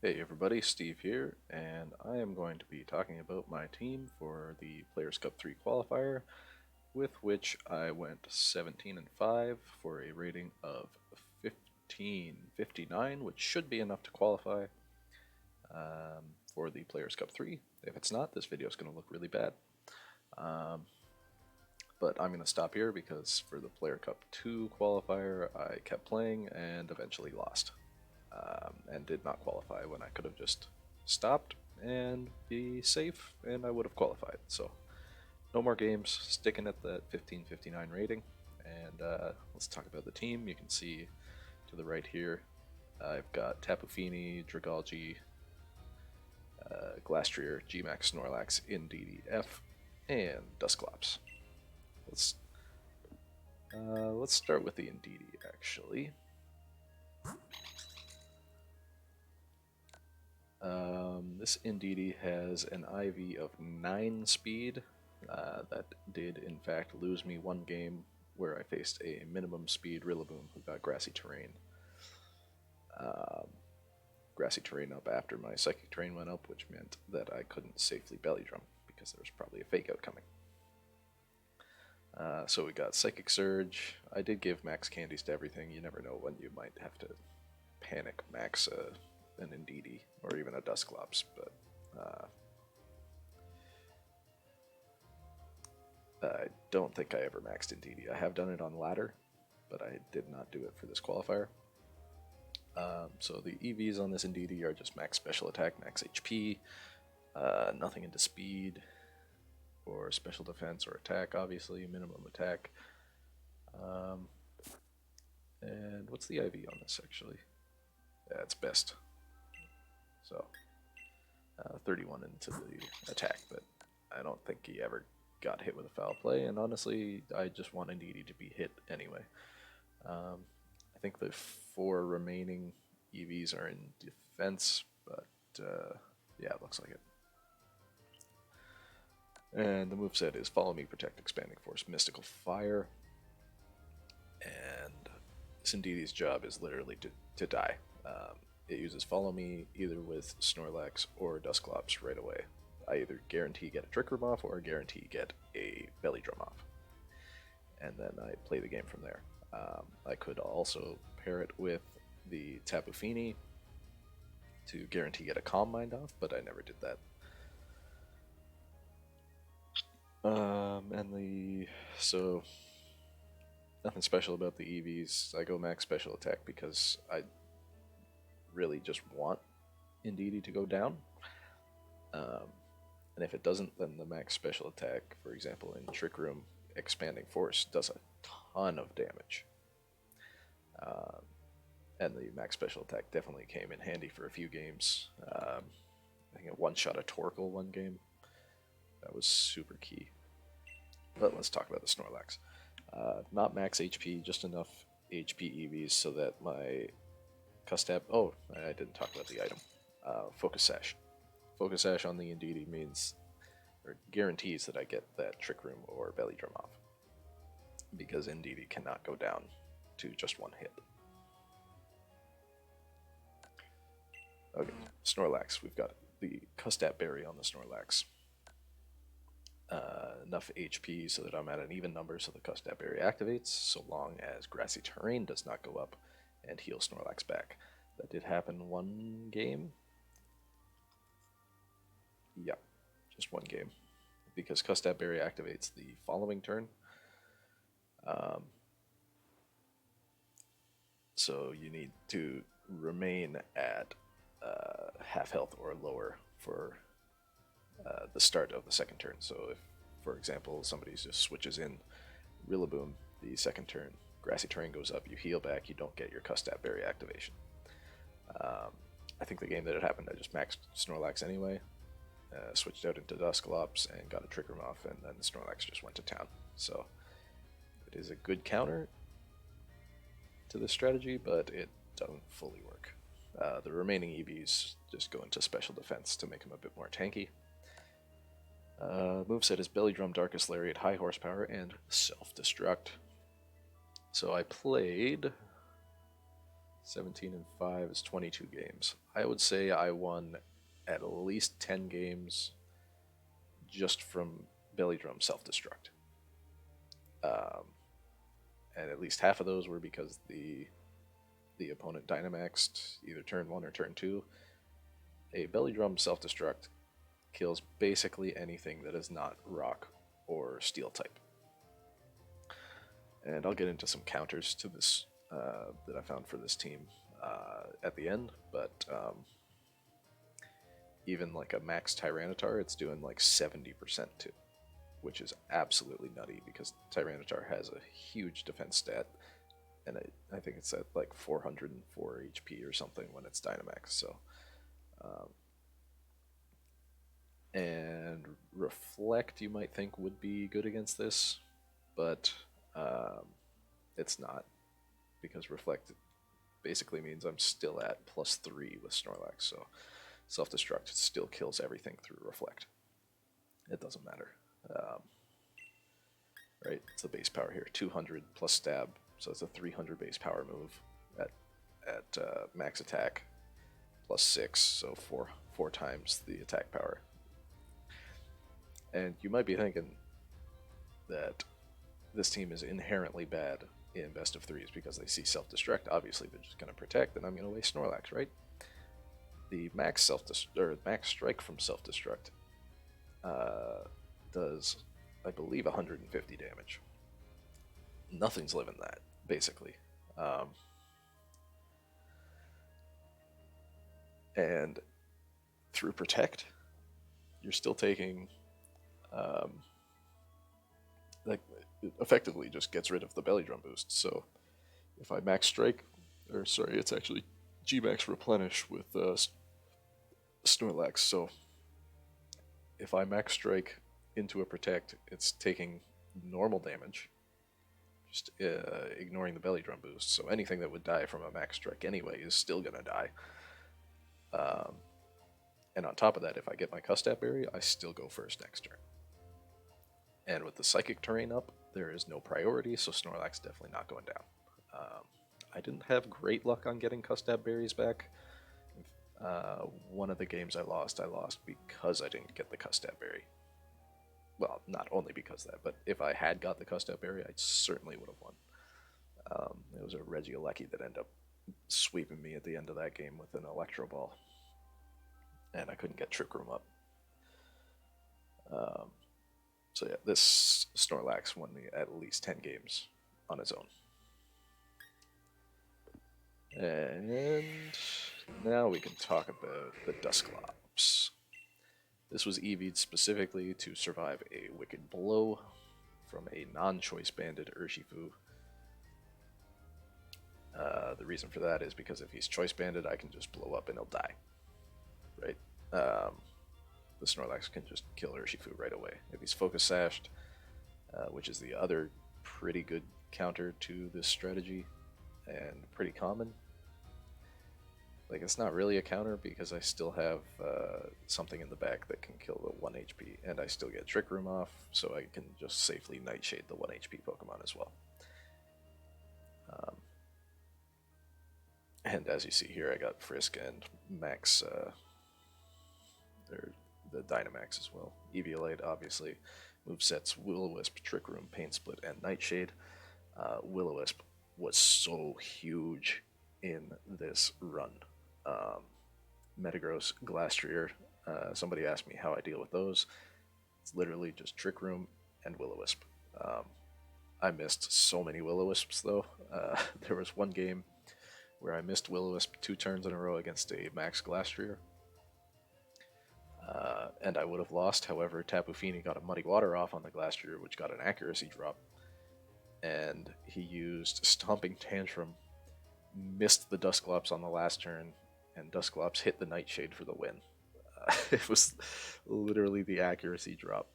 Hey everybody, Steve here, and I am going to be talking about my team for the Players Cup 3 qualifier, with which I went 17 and 5 for a rating of 1559, which should be enough to qualify for the Players Cup 3. If it's not, this video is going to look really bad. But I'm going to stop here because for the Player Cup 2 qualifier, I kept playing and eventually lost. And did not qualify when I could have just stopped and be safe and I would have qualified. So no more games, sticking at that 1559 rating. And let's talk about the team. You can see to the right here, I've got Tapoffinni, Dragalgi, Glastria, Gmax, Snorlax, InDDF, and Dusclops. Let's let's start with the Indeedee actually. This Indeedee has an IV of 9 speed. That did in fact lose me one game where I faced a minimum speed Rillaboom who got grassy terrain. Grassy terrain up after my psychic terrain went up, which meant that I couldn't safely belly drum because there was probably a fake out coming. So we got Psychic Surge. I did give max candies to everything. You never know when you might have to panic max an Indeedee or even a Dusclops, but I don't think I ever maxed Indeedee. I have done it on ladder, but I did not do it for this qualifier. So the EVs on this Indeedee are just max special attack, max HP, nothing into speed or special defense or attack, obviously, minimum attack. And what's the IV on this actually? Yeah, it's best. So 31 into the attack, but I don't think he ever got hit with a foul play, and honestly, I just want Indeedee to be hit anyway. I think the 4 remaining EVs are in defense, but yeah, it looks like it. And the moveset is Follow Me, Protect, Expanding Force, Mystical Fire, and this Indeedee's job is literally to die. It uses Follow Me either with Snorlax or Dusclops right away. I either guarantee get a Trick Room off or guarantee get a Belly Drum off. And then I play the game from there. I could also pair it with the Tapoffinni to guarantee get a Calm Mind off, but I never did that. So nothing special about the EVs. I go max special attack because I really just want Indeedee to go down. And if it doesn't, then the max special attack, for example, in Trick Room, Expanding Force, does a ton of damage. And the max special attack definitely came in handy for a few games. I think it one-shot a Torkoal one game. That was super key. But let's talk about the Snorlax. Not max HP, just enough HP EVs so that my Custap... Oh, I didn't talk about the item. Focus Sash. Focus Sash on the Indeedee means, or guarantees that I get that Trick Room or Belly Drum off. Because Indeedee cannot go down to just one hit. Okay, Snorlax. We've got the Custap Berry on the Snorlax. Enough HP so that I'm at an even number so the Custap Berry activates, so long as Grassy Terrain does not go up and heal Snorlax back. That did happen one game. Yeah, just one game. Because Custap Berry activates the following turn. So you need to remain at half health or lower for the start of the second turn. So if, for example, somebody just switches in Rillaboom the second turn, Grassy Terrain goes up, you heal back, you don't get your Custap Berry activation. I think the game that it happened, I just maxed Snorlax anyway, switched out into Dusclops and got a Trick Room off, and then Snorlax just went to town. So it is a good counter to this strategy, but it doesn't fully work. The remaining EVs just go into special defense to make them a bit more tanky. Moveset is Belly Drum, Darkest Lariat, High Horsepower, and Self-Destruct. So I played 17 and 5 is 22 games. I would say I won at least 10 games just from Belly Drum Self-Destruct. And at least half of those were because the opponent Dynamaxed either turn 1 or turn 2. A Belly Drum Self-Destruct kills basically anything that is not rock or steel type. And I'll get into some counters to this that I found for this team at the end, but even like a max Tyranitar, it's doing like 70% too, which is absolutely nutty because Tyranitar has a huge defense stat, and I think it's at like 404 HP or something when it's Dynamax. So, and Reflect, you might think would be good against this, but it's not, because Reflect basically means I'm still at +3 with Snorlax. So Self-Destruct still kills everything through Reflect. It doesn't matter. Right, it's the base power here, 200 plus stab, so it's a 300 base power move at max attack, +6, so four times the attack power. And you might be thinking that this team is inherently bad in best of threes because they see Self-Destruct. Obviously, they're just going to protect, and I'm going to waste Snorlax, right? The max strike from Self-Destruct does, I believe, 150 damage. Nothing's living that, basically. And through Protect, you're still taking, like, it effectively just gets rid of the Belly Drum boost. So if I max strike, or sorry, it's actually G-max replenish with Snorlax. So if I max strike into a Protect, it's taking normal damage, just ignoring the Belly Drum boost. So anything that would die from a max strike anyway is still going to die. And on top of that, if I get my Custap Berry, I still go first next turn. And with the Psychic terrain up, there is no priority, so Snorlax definitely not going down. I didn't have great luck on getting Custap Berries back. One of the games I lost because I didn't get the Custap Berry. Well, not only because of that, but if I had got the Custap Berry, I certainly would have won. It was a Regieleki that ended up sweeping me at the end of that game with an Electro Ball. And I couldn't get Trick Room up. So yeah, this Snorlax won me at least 10 games on its own. And now we can talk about the Dusclops. This was EV'd specifically to survive a Wicked Blow from a non-choice banded Urshifu. The reason for that is because if he's choice banded, I can just blow up and he'll die. Right? The Snorlax can just kill Urshifu right away. If he's Focus Sashed, which is the other pretty good counter to this strategy, and pretty common. Like, it's not really a counter because I still have something in the back that can kill the 1 HP, and I still get Trick Room off, so I can just safely Nightshade the 1 HP Pokemon as well. And as you see here, I got Frisk and Max, the Dynamax as well. Eviolite, obviously. Movesets Will-O-Wisp, Trick Room, Pain Split, and Nightshade. Will-O-Wisp was so huge in this run. Metagross, Glastria. Somebody asked me how I deal with those. It's literally just Trick Room and Will-O-Wisp. I missed so many Will-O-Wisps though. There was one game where I missed Will-O-Wisp 2 turns in a row against a Max Glastria. And I would have lost. However, Tapoffinni got a Muddy Water off on the Glastria, which got an accuracy drop. And he used Stomping Tantrum, missed the Dusclops on the last turn, and Dusclops hit the Nightshade for the win. It was literally the accuracy drop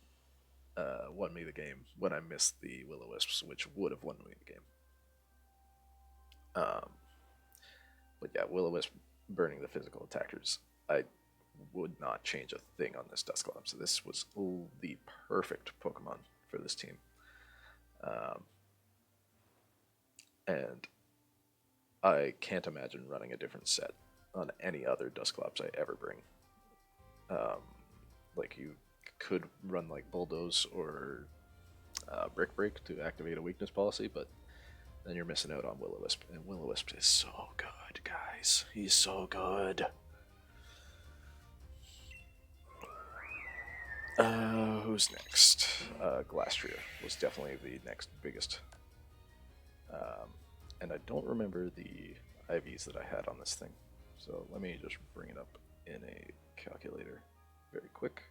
won me the game when I missed the Will-O-Wisps, which would have won me the game. But yeah, Will-O-Wisp burning the physical attackers. I would not change a thing on this Dusclops. So this was the perfect Pokemon for this team. And I can't imagine running a different set on any other Dusclops I ever bring. Um, like you could run like Bulldoze or Brick Break to activate a weakness policy, but then you're missing out on Will-O-Wisp. And Will-O-Wisp is so good, guys. He's so good. Who's next? Glastria was definitely the next biggest. And I don't remember the IVs that I had on this thing. So let me just bring it up in a calculator very quick.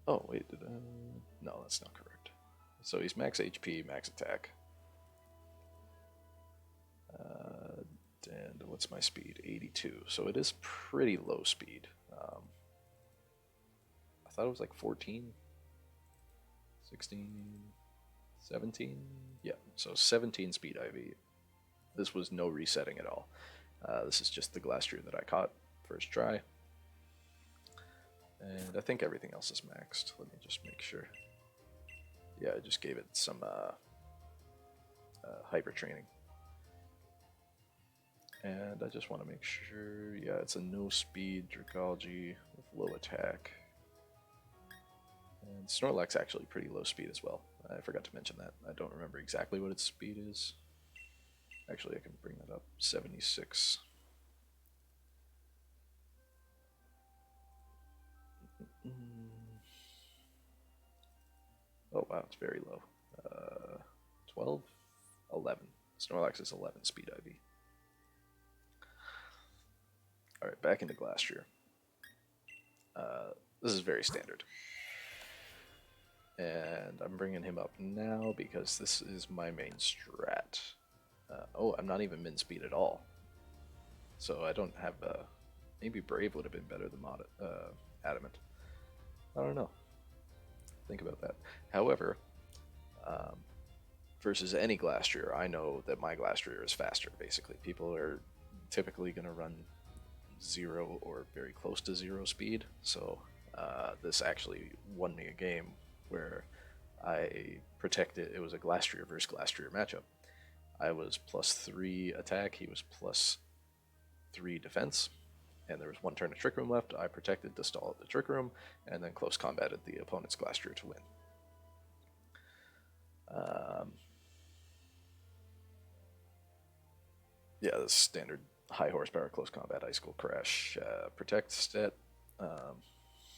Oh, wait, did I... No, that's not correct. So he's max HP, max attack. And what's my speed? 82. So it is pretty low speed. I thought it was like 14, 16, 17. Yeah, so 17 speed IV. This was no resetting at all. This is just the Glastria that I caught first try. And I think everything else is maxed. Let me just make sure. Yeah, I just gave it some hyper training. And I just want to make sure, yeah, it's a no speed Dragalgi with low attack. And Snorlax actually pretty low speed as well. I forgot to mention that. I don't remember exactly what its speed is. Actually, I can bring that up. 76. Oh wow, it's very low. 12? 11. Snorlax is 11 speed IV. Alright, back into Glastria. This is very standard. And I'm bringing him up now because this is my main strat. Oh, I'm not even min speed at all. So I don't have... maybe Brave would have been better than Adamant. I don't know. Think about that. However, versus any Glastria, I know that my Glastria is faster, basically. People are typically going to run 0 or very close to 0 speed, so this actually won me a game where I protected. It was a Glastria versus Glastria matchup. I was +3 attack, he was +3 defense, and there was one turn of Trick Room left. I protected to stall the Trick Room, and then close combated the opponent's Glastria to win. Yeah, the standard high horsepower close combat icicle crash protect stat.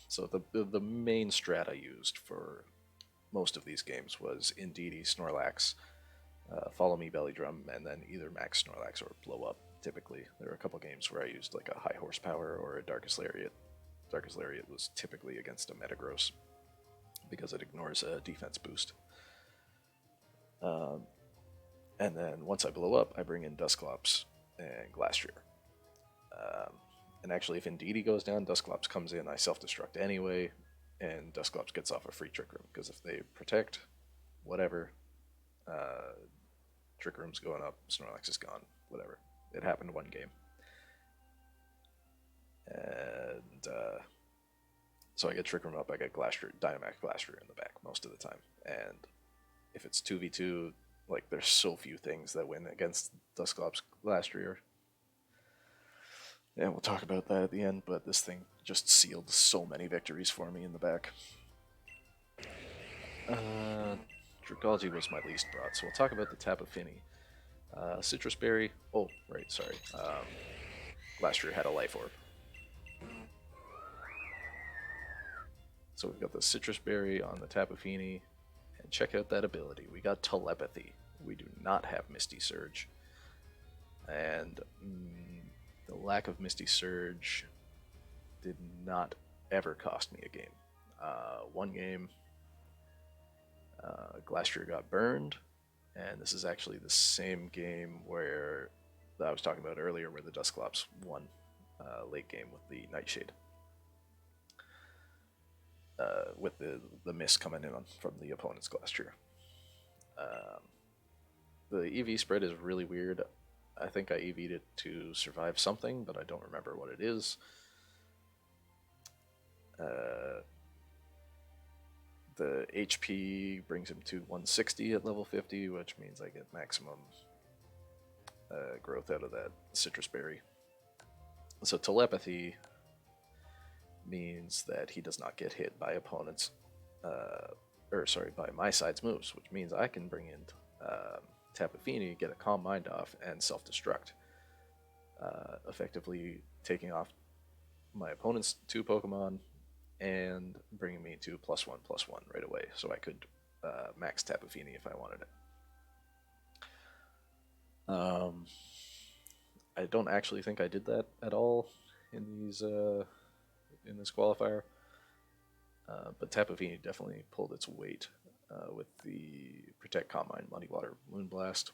So the main strat I used for most of these games was Indeedee, Snorlax, Follow Me Belly Drum, and then either max Snorlax or blow up. Typically, there were a couple games where I used like a high horsepower or a Darkest Lariat. Darkest Lariat was typically against a Metagross because it ignores a defense boost. And then once I blow up, I bring in Dusclops and Glastria. And actually, if Indeedee goes down, Dusclops comes in, I self-destruct anyway, and Dusclops gets off a free Trick Room, because if they protect, whatever, Trick Room's going up, Snorlax is gone, whatever. It happened one game. And so I get Trick Room up, I get Glastria, Dynamax Glastria in the back most of the time. And if it's 2v2, like, there's so few things that win against Dusclops Glastria. Yeah, we'll talk about that at the end, but this thing just sealed so many victories for me in the back. Dragalgi was my least brought, so we'll talk about the Tapoffinni. Citrus Berry. Oh, right, sorry. Glastria had a Life Orb. So we've got the Citrus Berry on the Tapoffinni, and check out that ability. We got Telepathy. We do not have Misty Surge. And the lack of Misty Surge did not ever cost me a game. One game, Glastria got burned, and this is actually the same game where that I was talking about earlier, where the Dusclops won late game with the Nightshade. With the mist coming in from the opponent's Glastria. The EV spread is really weird. I think I EV'd it to survive something, but I don't remember what it is. The HP brings him to 160 at level 50, which means I get maximum growth out of that citrus berry. So telepathy means that he does not get hit by opponents, by my side's moves, which means I can bring in Tapoffinni, get a Calm Mind off, and Self-Destruct, effectively taking off my opponent's 2 Pokemon and bringing me to +1/+1 right away, so I could max Tapoffinni if I wanted it. I don't actually think I did that at all in these in this qualifier, but Tapoffinni definitely pulled its weight with the Protect, Calm Mind, Muddy Water, Moonblast.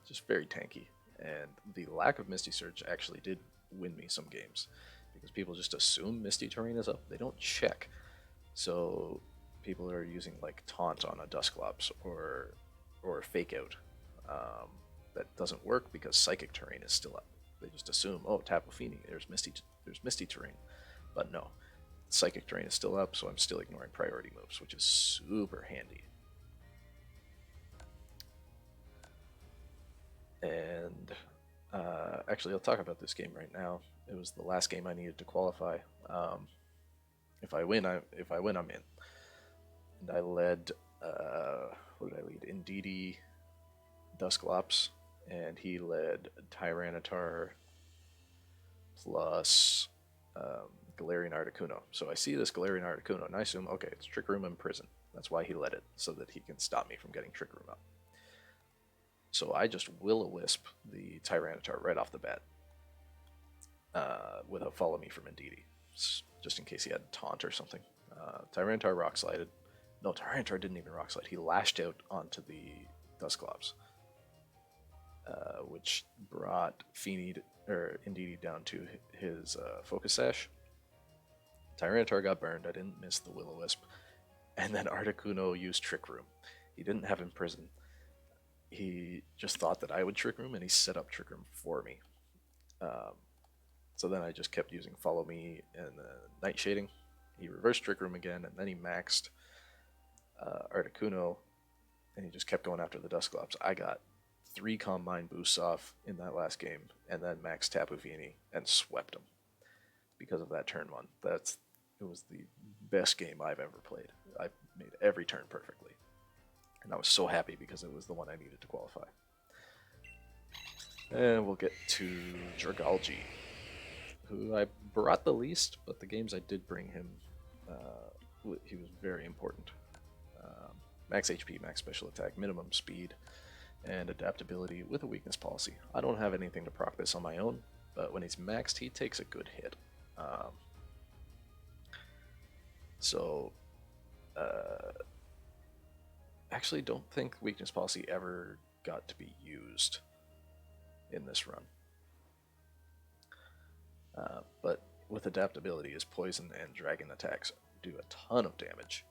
Just very tanky, and the lack of Misty Surge actually did win me some games because people just assume Misty Terrain is up. They don't check, so people are using like Taunt on a Dusclops or Fake Out. That doesn't work because Psychic Terrain is still up. They just assume, oh, Tapoffinni, there's Misty Terrain, but no, Psychic Terrain is still up, so I'm still ignoring priority moves, which is super handy. And actually, I'll talk about this game right now. It was the last game I needed to qualify. If I win, I'm in. And I led, what did I lead? Indeedee, Dusclops, and he led Tyranitar plus Galarian Articuno. So I see this Galarian Articuno, and I assume, okay, it's Trick Room in prison. That's why he led it, so that he can stop me from getting Trick Room up. So I just Will-O-Wisp the Tyranitar right off the bat with a Follow Me from Indeedee, just in case he had Taunt or something. Tyranitar Rock Slided. No, Tyranitar didn't even Rock Slide. He lashed out onto the Dusclops, which brought Indeedee down to his Focus Sash. Tyranitar got burned. I didn't miss the Will-O-Wisp. And then Articuno used Trick Room. He didn't have Imprison. He just thought that I would Trick Room, and he set up Trick Room for me. So then I just kept using Follow Me and Nightshading. He reversed Trick Room again, and then he maxed Articuno, and he just kept going after the Dusclops. I got 3 Calm Mind boosts off in that last game, and then maxed Tapoffinni and swept him because of that turn 1. It was the best game I've ever played. I made every turn perfectly. And I was so happy because it was the one I needed to qualify. And we'll get to Dragalgi, who I brought the least, but the games I did bring him, he was very important. Max HP, max special attack, minimum speed, and adaptability with a weakness policy. I don't have anything to proc this on my own, but when he's maxed, he takes a good hit. Actually don't think weakness policy ever got to be used in this run. But with adaptability, his poison and dragon attacks do a ton of damage.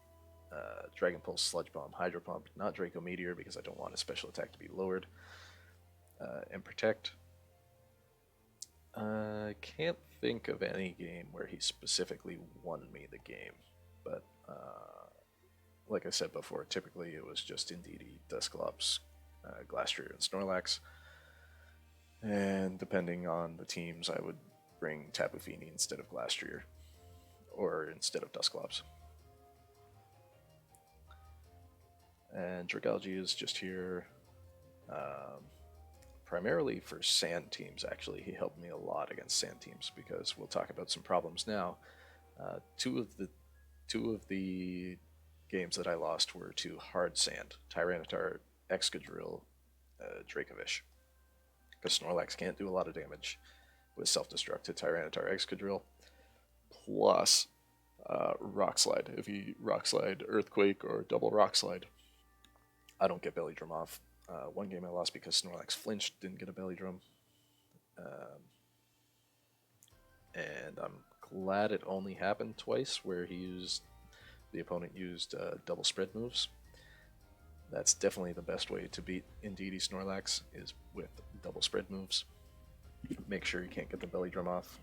Dragon Pulse, Sludge Bomb, Hydro Pump, not Draco Meteor because I don't want his special attack to be lowered. And Protect. I can't think of any game where he specifically won me the game, but like I said before, typically it was just Indeedee, Dusclops, Glastria, and Snorlax. And depending on the teams, I would bring Tapoffinni instead of Glastria, or instead of Dusclops. And Dragalgi is just here primarily for sand teams, actually. He helped me a lot against sand teams because we'll talk about some problems now. Two of the games that I lost were to hard sand, Tyranitar, Excadrill, Dracovish. Because Snorlax can't do a lot of damage with Self-Destruct to Tyranitar, Excadrill. Plus Rock Slide. If he Rock Slide, Earthquake, or double Rock Slide, I don't get Belly Drum off. One game I lost because Snorlax flinched, didn't get a Belly Drum. And I'm glad it only happened twice where the opponent used double spread moves. That's definitely the best way to beat Indeedee Snorlax, is with double spread moves. Make sure you can't get the Belly Drum off.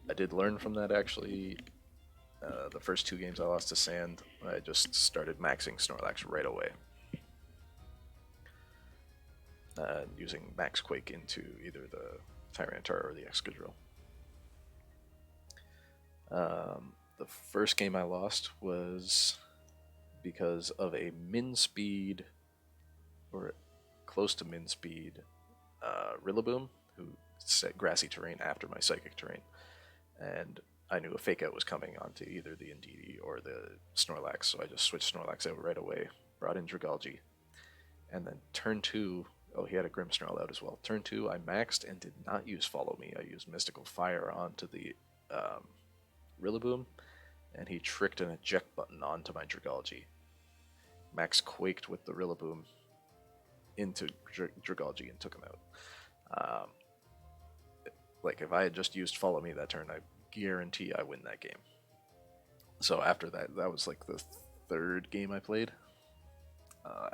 I did learn from that, actually. The first 2 games I lost to Sand, I just started maxing Snorlax right away. Using Max Quake into either the Tyranitar or the Excadrill. The first game I lost was because of a min speed, or close to min speed, Rillaboom, who set grassy terrain after my psychic terrain. And I knew a fake out was coming onto either the Indeedee or the Snorlax, so I just switched Snorlax out right away, brought in Dragalgi, and then turn 2, oh, he had a Grimmsnarl out as well. Turn 2, I maxed and did not use Follow Me. I used Mystical Fire onto the Rillaboom, and he tricked an eject button onto my Dragalgi. Max quaked with the Rillaboom into Dragalgi and took him out. Like, if I had just used Follow Me that turn, I guarantee I win that game. So after that, that was like the 3rd game I played.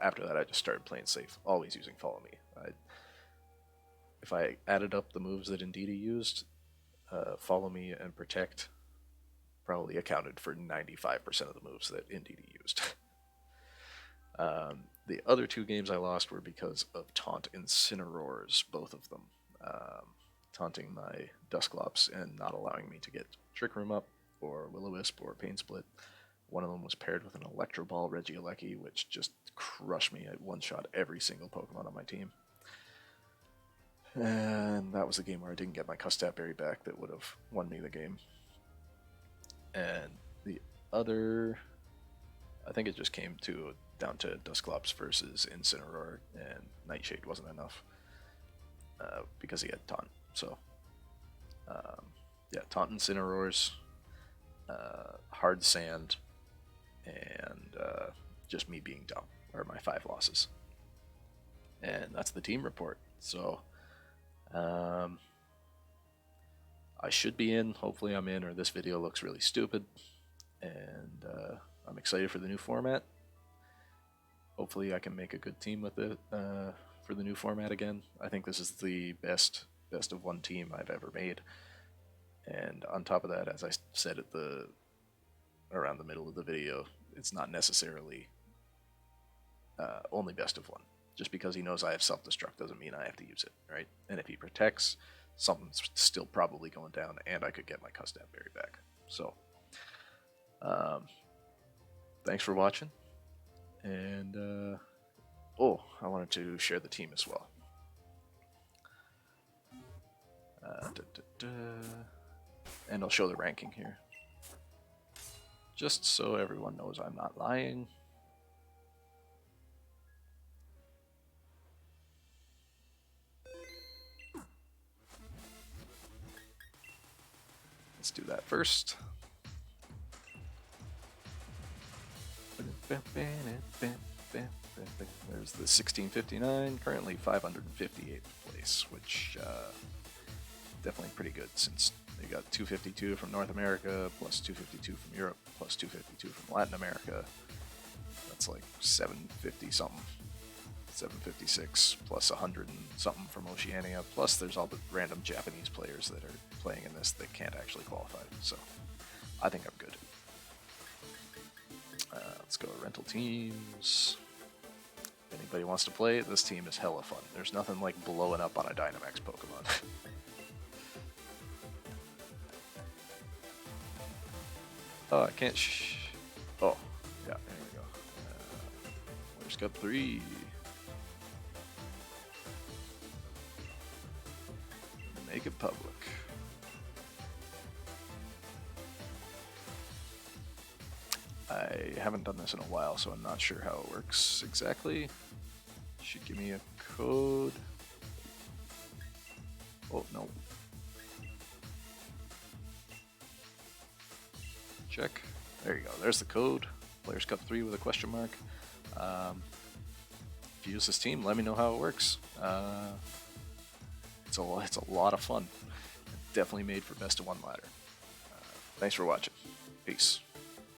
After that, I just started playing safe, always using Follow Me. If I added up the moves that Indeedee used, Follow Me and Protect probably accounted for 95% of the moves that Indeedee used. The other 2 games I lost were because of Taunt Incineroars, both of them. Taunting my Dusclops and not allowing me to get Trick Room up, or Will-O-Wisp, or Pain Split. One of them was paired with an Electro Ball Regieleki, which just crushed me. I one-shot every single Pokemon on my team. And that was the game where I didn't get my Custap Berry back that would have won me the game. And the other, I think it just came down to Dusclops versus Incineroar, and Nightshade wasn't enough because he had Taunt. So, yeah, Taunt Incineroars, Hard Sand, and just me being dumb are my 5 losses. And that's the team report. So, I should be in. Hopefully I'm in, or this video looks really stupid. And I'm excited for the new format. Hopefully I can make a good team with it for the new format again. I think this is the best of 1 team I've ever made. And on top of that, as I said at around the middle of the video, it's not necessarily only best of 1. Just because he knows I have Self-Destruct doesn't mean I have to use it, right? And if he protects, something's still probably going down, and I could get my Custap Berry back. So, thanks for watching. And, I wanted to share the team as well. And I'll show the ranking here. Just so everyone knows I'm not lying. Let's do that first. There's the 1659, currently 558th place, which definitely pretty good since they got 252 from North America, plus 252 from Europe, plus 252 from Latin America. That's like 750 something, 756 plus 100 and something from Oceania. Plus there's all the random Japanese players that are playing in this that can't actually qualify. So I think I'm good. Let's go to rental teams. If anybody wants to play, this team is hella fun. There's nothing like blowing up on a Dynamax Pokemon. Oh, I can't oh, yeah, there we go. Where's Cup 3? Make it public. I haven't done this in a while, so I'm not sure how it works exactly. Should give me a code. Oh, no. Check. There you go. There's the code. Players Cup 3 with a question mark. If you use this team, let me know how it works. It's a lot of fun. Definitely made for best of 1 ladder. Thanks for watching. Peace.